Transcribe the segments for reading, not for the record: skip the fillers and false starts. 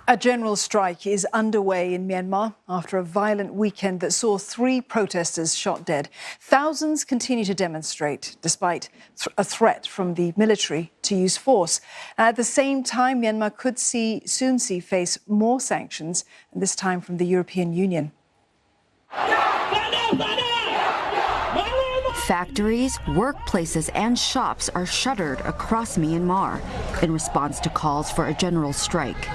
A general strike is underway in Myanmar after a violent weekend that saw 3 protesters shot dead. Thousands continue to demonstrate despite a threat from the military to use force. At the same time, Myanmar could soon face more sanctions, and this time from the European Union. Factories, workplaces and shops are shuttered across Myanmar in response to calls for a general strike.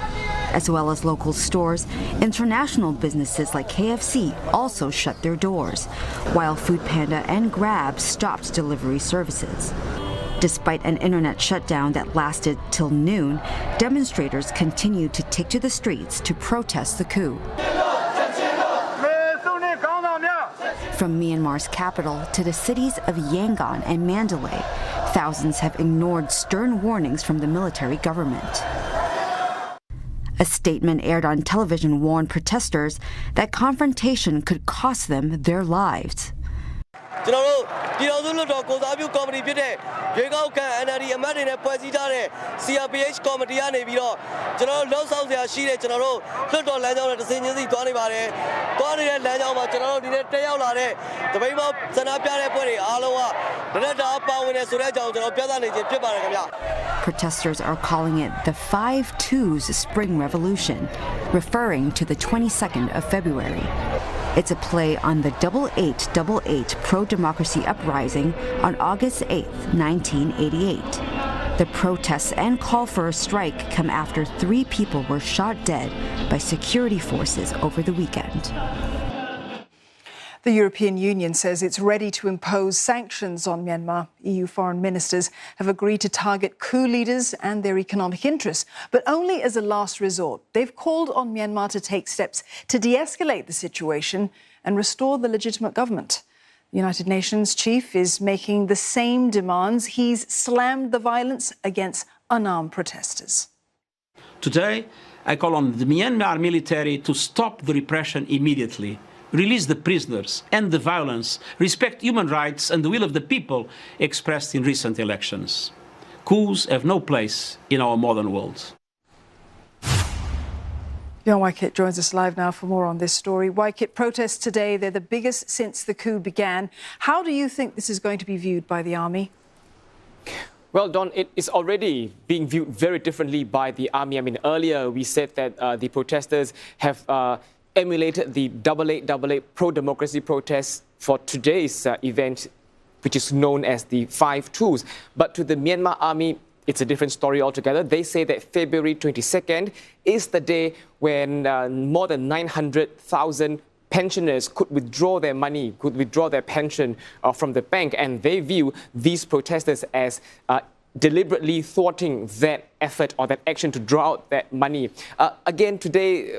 As well as local stores, international businesses like KFC also shut their doors, while Foodpanda and Grab stopped delivery services. Despite an internet shutdown that lasted till noon, demonstrators continued to take to the streets to protest the coup. From Myanmar's capital to the cities of Yangon and Mandalay, thousands have ignored stern warnings from the military government. A statement aired on television warned protesters that confrontation could cost them their lives. Protesters are calling it the 5-2's Spring Revolution, referring to the 22nd of February. It's a play on the 8888 pro-democracy uprising on August 8, 1988. The protests and call for a strike come after 3 people were shot dead by security forces over the weekend. The European Union says it's ready to impose sanctions on Myanmar. EU foreign ministers have agreed to target coup leaders and their economic interests, but only as a last resort. They've called on Myanmar to take steps to de-escalate the situation and restore the legitimate government. The United Nations chief is making the same demands. He's slammed the violence against unarmed protesters. Today, I call on the Myanmar military to stop the repression immediately, release the prisoners, end the violence, respect human rights and the will of the people expressed in recent elections. Coups have no place in our modern world. Bjorn Wykett joins us live now for more on this story. Wykett, protests today, they're the biggest since the coup began. How do you think this is going to be viewed by the army? Well, Don, it is already being viewed very differently by the army. I mean, earlier we said that the protesters have emulated the 8888 pro-democracy protests for today's event, which is known as the 5-2s. But to the Myanmar army, it's a different story altogether. They say that February 22nd is the day when more than 900,000 pensioners could withdraw their money, could withdraw their pension from the bank. And they view these protesters as deliberately thwarting that effort or that action to draw out that money. Again, today,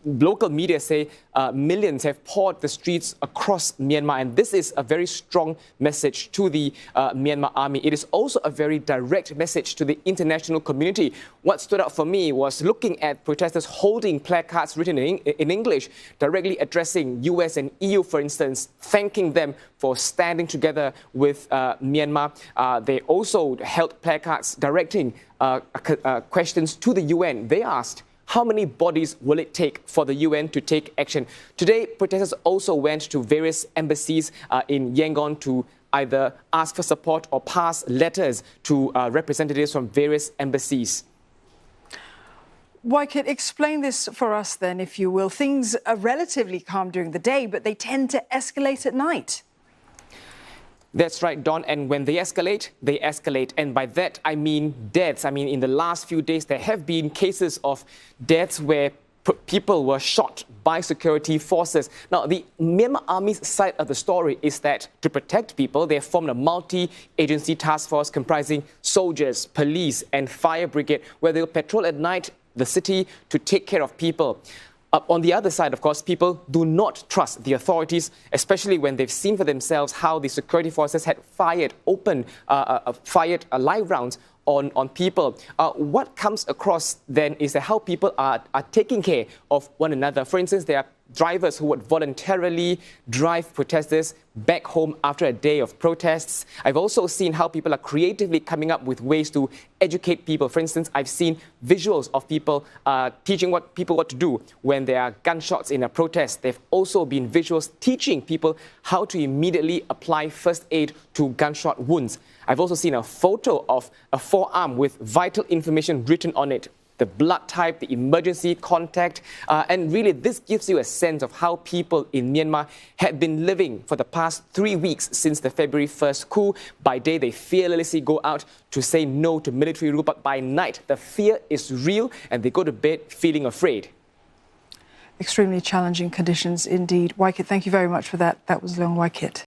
local media say millions have poured the streets across Myanmar, and this is a very strong message to the Myanmar army. It is also a very direct message to the international community. What stood out for me was looking at protesters holding placards written in English, directly addressing US and EU, for instance, thanking them for standing together with Myanmar. They also held placards directing questions to the UN. They asked, how many bodies will it take for the UN to take action? Today, protesters also went to various embassies in Yangon to either ask for support or pass letters to representatives from various embassies. Wykett, explain this for us then, if you will. Things are relatively calm during the day, but they tend to escalate at night. That's right, Don. And when they escalate, they escalate. And by that, I mean deaths. I mean, in the last few days, there have been cases of deaths where people were shot by security forces. Now, the Myanmar Army's side of the story is that to protect people, they have formed a multi-agency task force comprising soldiers, police, and fire brigade, where they'll patrol at night the city to take care of people. On the other side, of course, people do not trust the authorities, especially when they've seen for themselves how the security forces had fired live rounds on people. What comes across then is how people are taking care of one another. For instance, there are drivers who would voluntarily drive protesters back home after a day of protests. I've also seen how people are creatively coming up with ways to educate people. For instance, I've seen visuals of people teaching people what to do when there are gunshots in a protest. They've also been visuals teaching people how to immediately apply first aid to gunshot wounds. I've also seen a photo of a forearm with vital information written on it, the blood type, the emergency contact, and really this gives you a sense of how people in Myanmar had been living for the past 3 weeks since the February 1st coup. By day, they fearlessly go out to say no to military rule, but by night, the fear is real and they go to bed feeling afraid. Extremely challenging conditions indeed. Waikit, thank you very much for that. That was Leong Waikit.